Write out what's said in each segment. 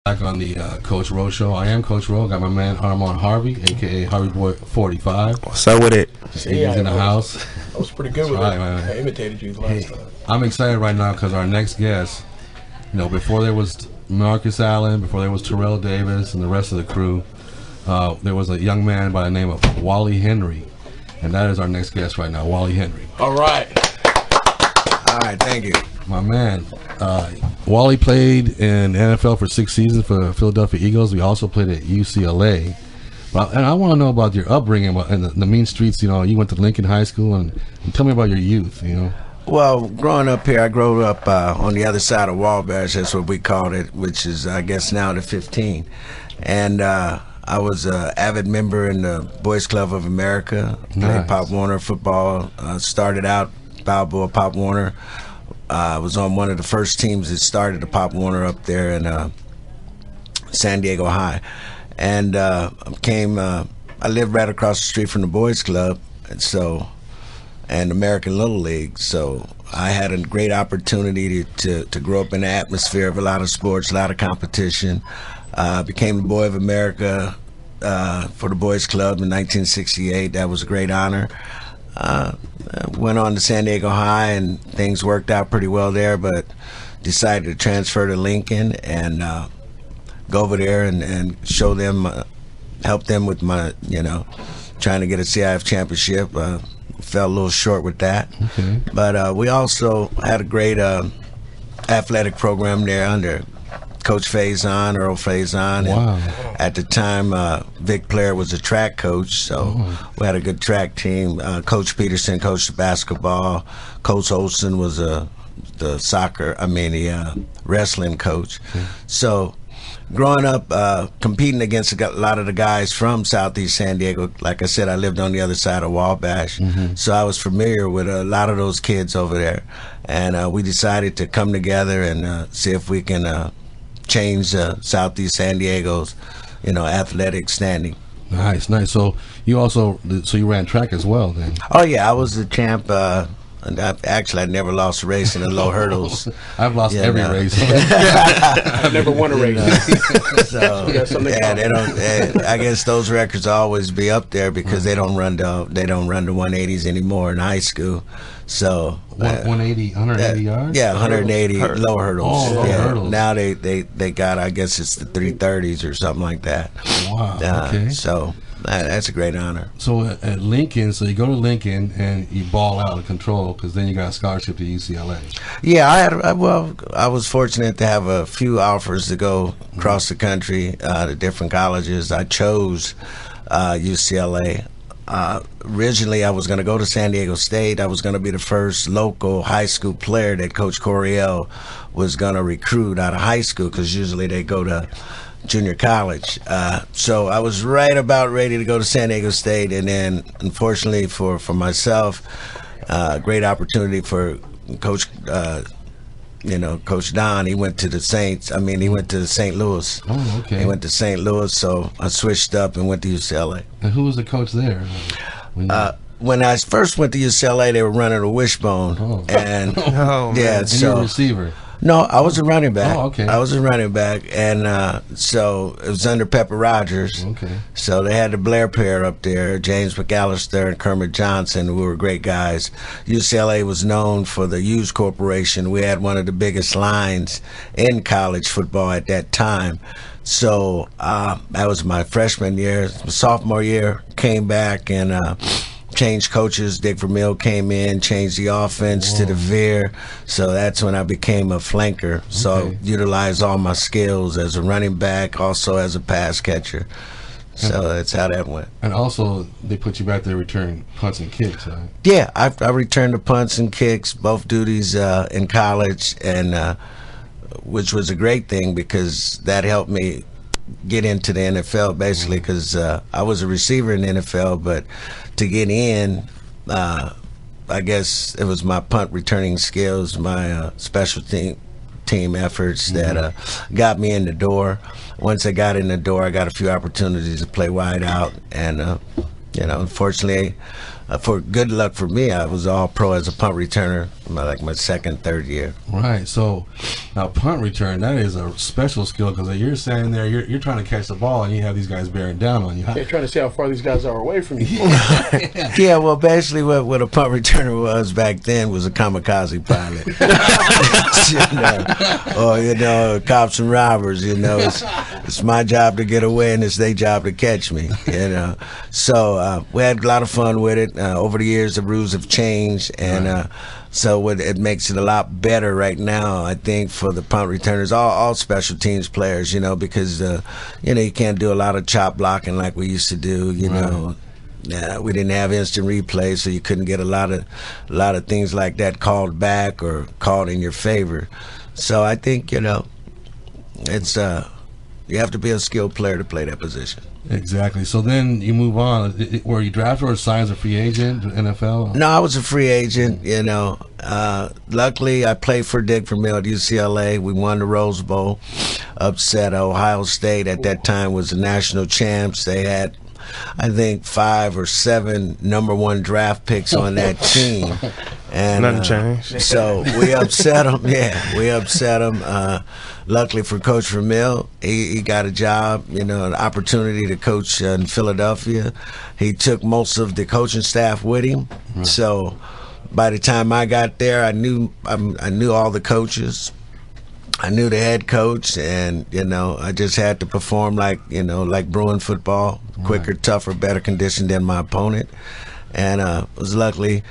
Back on the Coach Rowe show. I am Coach Rowe. Got my man Armand Harvey, aka Harvey Boy 45. What's up with it? He's in the house. I was pretty good with right, it. man. I imitated you last time. I'm excited right now because our next guest, before there was Marcus Allen, before there was Terrell Davis and the rest of the crew, there was a young man by the name of Wally Henry, and that is our next guest right now, Wally Henry. All right. All right, thank you. My man, Wally played in the NFL for 6 seasons for the Philadelphia Eagles. We also played at UCLA. And I want to know about your upbringing and the mean streets. You went to Lincoln High School, and tell me about your youth. Well, growing up here, I grew up on the other side of Wabash. That's what we called it, which is, I guess, now the 15. And I was an avid member in the Boys Club of America. Played Pop Warner football. Started out Balboa Pop Warner. I was on one of the first teams that started the Pop Warner up there in San Diego High, and I lived right across the street from the Boys Club, and American Little League. So I had a great opportunity to grow up in the atmosphere of a lot of sports, a lot of competition. Became the Boy of America for the Boys Club in 1968. That was a great honor. Went on to San Diego High, and things worked out pretty well there, but decided to transfer to Lincoln and go over there and show them, help them with my, trying to get a CIF championship. Fell a little short with that. Okay. But we also had a great athletic program there under Coach Faison, Earl Faison. Wow. At the time, Vic Blair was a track coach, so we had a good track team. Coach Peterson coached the basketball. Coach Olson was the wrestling coach. Okay. So growing up, competing against a lot of the guys from Southeast San Diego, like I said, I lived on the other side of Wabash, so I was familiar with a lot of those kids over there. And we decided to come together and see if we can change Southeast San Diego's, athletic standing. Nice. So you ran track as well then? Oh yeah, I was the champ. And I never lost a race in the low hurdles. I've lost every race. I've never won a race. So they don't. I guess those records will always be up there because they don't run the 180s anymore in high school. So 180 yards. Yeah, 180 low hurdles. Oh, low hurdles. Now they got, I guess it's the 330s or something like that. Wow. Okay. So that's a great honor. So at Lincoln, you go to Lincoln and you ball out of control because then you got a scholarship to UCLA. Yeah, I was fortunate to have a few offers to go across the country to different colleges. I chose UCLA. Originally, I was going to go to San Diego State. I was going to be the first local high school player that Coach Coryell was going to recruit out of high school because usually they go to junior college. So I was right about ready to go to San Diego State, and then unfortunately for myself, great opportunity for Coach Coach Don. He went to the Saints. He went to St. Louis. Oh, okay. He went to St. Louis, so I switched up and went to UCLA. And who was the coach there? When I first went to UCLA, they were running a wishbone. Oh. And yeah, and you were a receiver. No, I was a running back. Oh, okay. I was a running back, and so it was under Pepper Rogers. Okay. So they had the Blair pair up there, James McAllister and Kermit Johnson, who were great guys. UCLA was known for the Hughes Corporation. We had one of the biggest lines in college football at that time. So that was my freshman year. Sophomore year, came back and changed coaches. Dick Vermeil came in, changed the offense to the veer. So that's when I became a flanker. So I utilized all my skills as a running back, also as a pass catcher. So that's how that went. And also, they put you back there returning punts and kicks, right? Yeah, I returned the punts and kicks, both duties in college, and which was a great thing because that helped me get into the NFL basically because I was a receiver in the NFL, but to get in, I guess it was my punt returning skills, my special team efforts that got me in the door. Once I got in the door, I got a few opportunities to play wide out, and unfortunately, for good luck for me, I was all pro as a punt returner, my second, third year. Right. So now punt return, that is a special skill because you're standing there, you're trying to catch the ball, and you have these guys bearing down on you. They're trying to see how far these guys are away from you. Yeah, well, basically what a punt returner was back then was a kamikaze pilot. Cops and robbers, it's my job to get away and it's their job to catch me, So we had a lot of fun with it. Over the years, the rules have changed, and so it makes it a lot better right now, I think, for the punt returners, all special teams players, because, you can't do a lot of chop blocking like we used to do, we didn't have instant replay, so you couldn't get a lot of things like that called back or called in your favor. So I think, it's you have to be a skilled player to play that position. Exactly. So then you move on. Were you drafted or signed as a free agent to NFL? No, I was a free agent. Luckily, I played for Dick Vermeil at UCLA. We won the Rose Bowl, upset Ohio State. At that time was the national champs. They had, I think, 5 or 7 number 1 draft picks on that team. And nothing changed. So we upset them. Yeah, we upset them. Luckily for Coach Vermeil, he got a job, an opportunity to coach in Philadelphia. He took most of the coaching staff with him. Right. So by the time I got there, I knew all the coaches. I knew the head coach, and I just had to perform like Bruin football, quicker, tougher, better conditioned than my opponent, and was luckily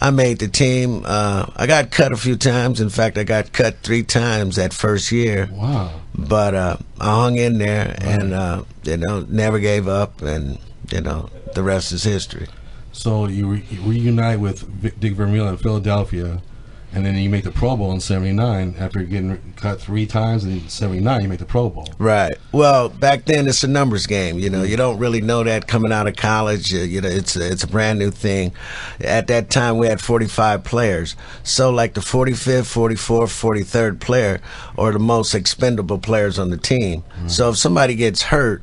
I made the team. I got cut a few times. In fact, I got cut 3 times that first year. Wow! But I hung in there, and never gave up, and the rest is history. So you reunite with Dick Vermeil in Philadelphia. And then you make the Pro Bowl in '79 after getting cut 3 times. And in '79 you make the Pro Bowl. Right. Well, back then it's a numbers game. You don't really know that coming out of college. It's a brand new thing. At that time we had 45 players. So like the 45th, 44th, 43rd player are the most expendable players on the team. Mm-hmm. So if somebody gets hurt,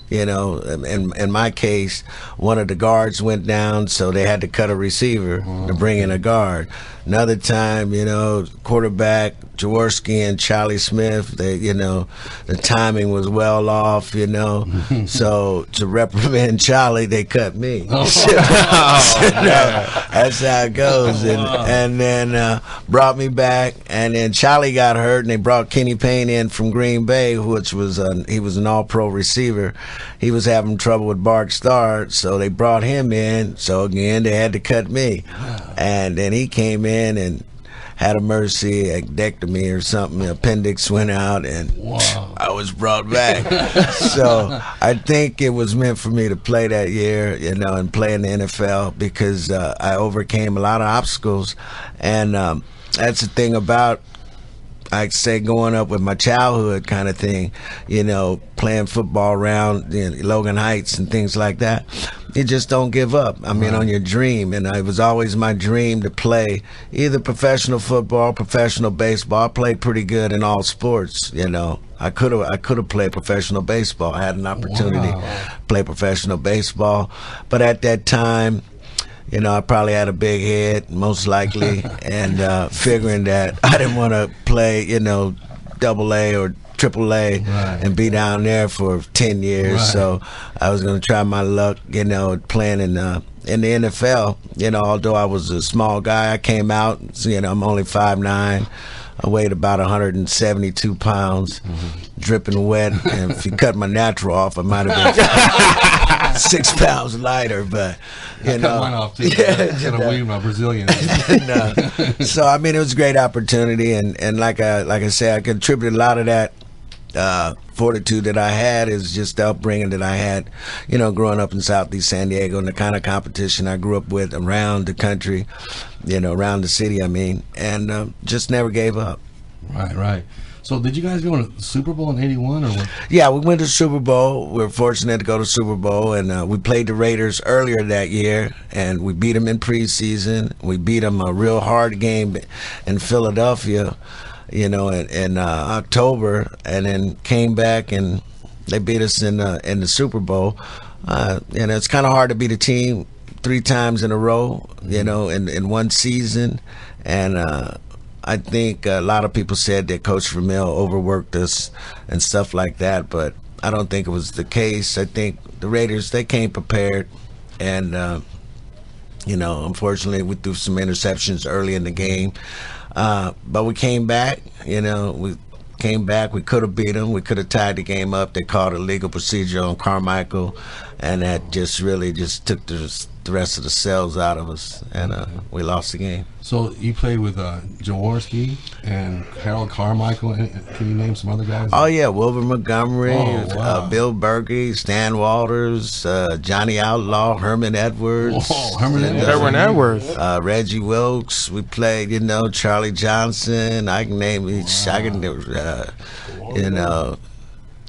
in my case, one of the guards went down, so they had to cut a receiver to bring in a guard. Another time, quarterback Jaworski and Charlie Smith, the timing was well off, so to reprimand Charlie, they cut me. That's how it goes. And then brought me back, and then Charlie got hurt, and they brought Kenny Payne in from Green Bay, which was he was an all-pro receiver. He was having trouble with Bart Starr, so they brought him in. So again, they had to cut me. And then he came in and had a mercyectomy or something. The appendix went out, and I was brought back. So I think it was meant for me to play that year, and play in the NFL because I overcame a lot of obstacles. And that's the thing about, I'd say, going up with my childhood kind of thing, playing football around Logan Heights and things like that. You just don't give up. I mean, on your dream. And it was always my dream to play either professional football, professional baseball. I played pretty good in all sports. I could have played professional baseball. I had an opportunity to play professional baseball, but at that time, I probably had a big head, most likely, and figuring that I didn't want to play, double A or triple A and be down there for 10 years. Right. So I was going to try my luck, playing in the NFL. Although I was a small guy, I came out, I'm only 5'9". I weighed about 172 pounds, dripping wet. And if you cut my natural off, I might have been 6 pounds lighter. But I cut mine off too. I weighed my Brazilian. So I mean, it was a great opportunity, and like I said, I contributed a lot of that fortitude that I had is just the upbringing that I had, growing up in Southeast San Diego, and the kind of competition I grew up with around the country, around the city, and just never gave up. Right. So did you guys go to the Super Bowl in '81 or what? Yeah, we went to Super Bowl. We were fortunate to go to Super Bowl, and we played the Raiders earlier that year, and we beat them in preseason. We beat them a real hard game in Philadelphia, in October, and then came back and they beat us in the Super Bowl. And it's kind of hard to beat a team 3 times in a row, in one season. And I think a lot of people said that Coach Vermeil overworked us and stuff like that, but I don't think it was the case. I think the Raiders, they came prepared, and unfortunately we threw some interceptions early in the game, but we came back. We came back. We could have beat them. We could have tied the game up. They called a legal procedure on Carmichael, and that just really just took the rest of the cells out of us, and we lost the game. So you played with Jaworski and Harold Carmichael. Can you name some other guys? Oh yeah, Wilbur Montgomery, wow. Bill Berkey, Stan Walters, Johnny Outlaw, Herman Edwards. Herman Edwards. Reggie Wilkes. We played, Charlie Johnson. I can name each. I can,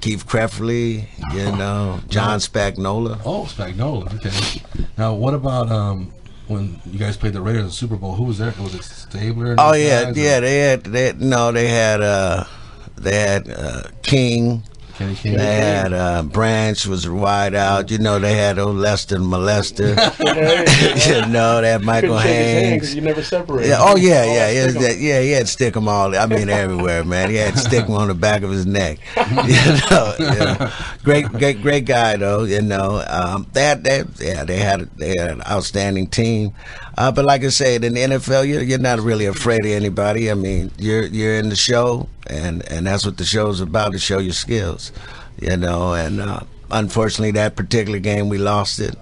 Keith Creftley, John Spagnola. Oh, Spagnola. Okay. Now, what about when you guys played the Raiders in the Super Bowl? Who was there? Was it Stabler? Oh yeah, yeah. They had King. Kenny King. They had Branch was wide out. They had old Lester Molester. They had Michael Haynes. You never separated. Yeah, he had to stick them all. I mean, everywhere, man. He had to stick them on the back of his neck. Great guy though. They had an outstanding team. But like I said, in the NFL, you're not really afraid of anybody. I mean, you're in the show, and that's what the show's about, to show your skills, and unfortunately that particular game we lost it,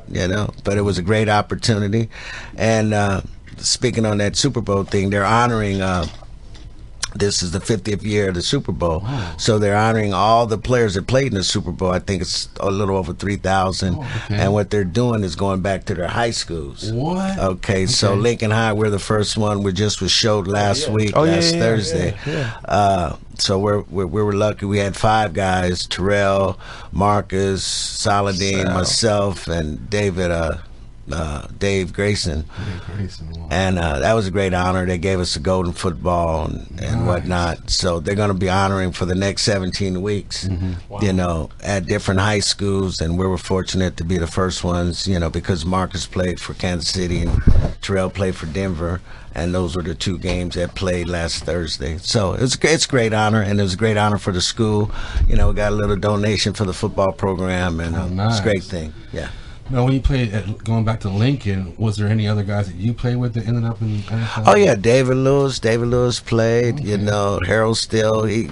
but it was a great opportunity. And speaking on that Super Bowl thing, they're honoring this is the 50th year of the Super Bowl. Wow. So they're honoring all the players that played in the Super Bowl. I think it's a little over 3,000. Okay. And what they're doing is going back to their high schools. What? Okay, so Lincoln High, we're the first one. We just was showed last week, last Thursday. Yeah. So we were lucky. We had 5 guys: Terrell, Marcus, Saladin, myself, and Dave Grayson. Wow. And that was a great honor. They gave us a golden football and whatnot. So they're going to be honoring for the next 17 weeks, at different high schools. And we were fortunate to be the first ones, because Marcus played for Kansas City and Terrell played for Denver. And those were the 2 games that played last Thursday. So it's a great honor, and it was a great honor for the school. We got a little donation for the football program, and it's a great thing. Yeah. Now, when you played, going back to Lincoln, was there any other guys that you played with that ended up in NFL? Oh yeah, David Lewis. David Lewis played. Okay. Harold Still. He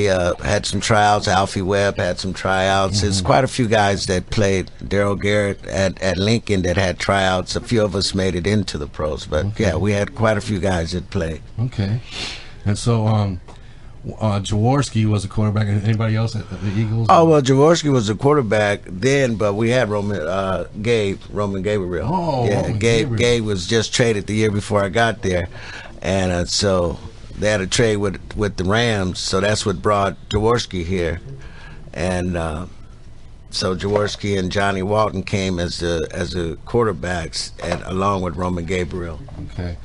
had some tryouts. Alfie Webb had some tryouts. Mm-hmm. There's quite a few guys that played. Darryl Garrett at Lincoln that had tryouts. A few of us made it into the pros, but we had quite a few guys that played. Okay, and so Jaworski was a quarterback. Anybody else at the Eagles? Oh well, Jaworski was a quarterback then, but we had Roman Gabriel. Oh, yeah, Roman Gabe was just traded the year before I got there, and so they had a trade with the Rams. So that's what brought Jaworski here, and so Jaworski and Johnny Walton came as the quarterbacks, and along with Roman Gabriel. Okay,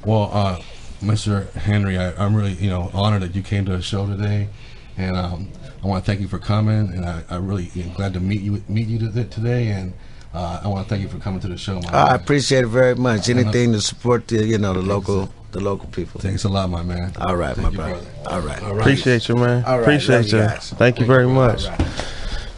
well. Mr. Henry, I'm really, honored that you came to the show today, and I want to thank you for coming, and I really glad to meet you today, and I want to thank you for coming to the show. I appreciate it very much. Anything to support the local people. Thanks a lot, my man. All right, my brother. All right. Appreciate you, man. All right. Appreciate you. Thank you very much.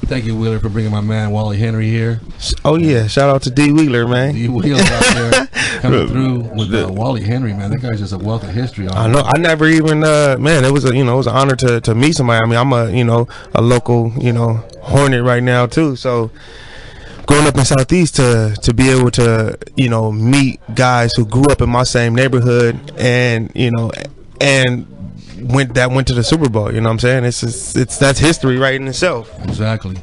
Thank you, Wheeler, for bringing my man Wally Henry here. Oh yeah, shout out to D Wheeler, man. D Wheeler out there coming through with Wally Henry, man. That guy's just a wealth of history. I know. I never even, man. It was it was an honor to meet somebody. I mean, I'm a local, Hornet right now too. So growing up in Southeast, to be able to meet guys who grew up in my same neighborhood and went to the Super Bowl. You know what I'm saying? It's that's history right in itself. Exactly.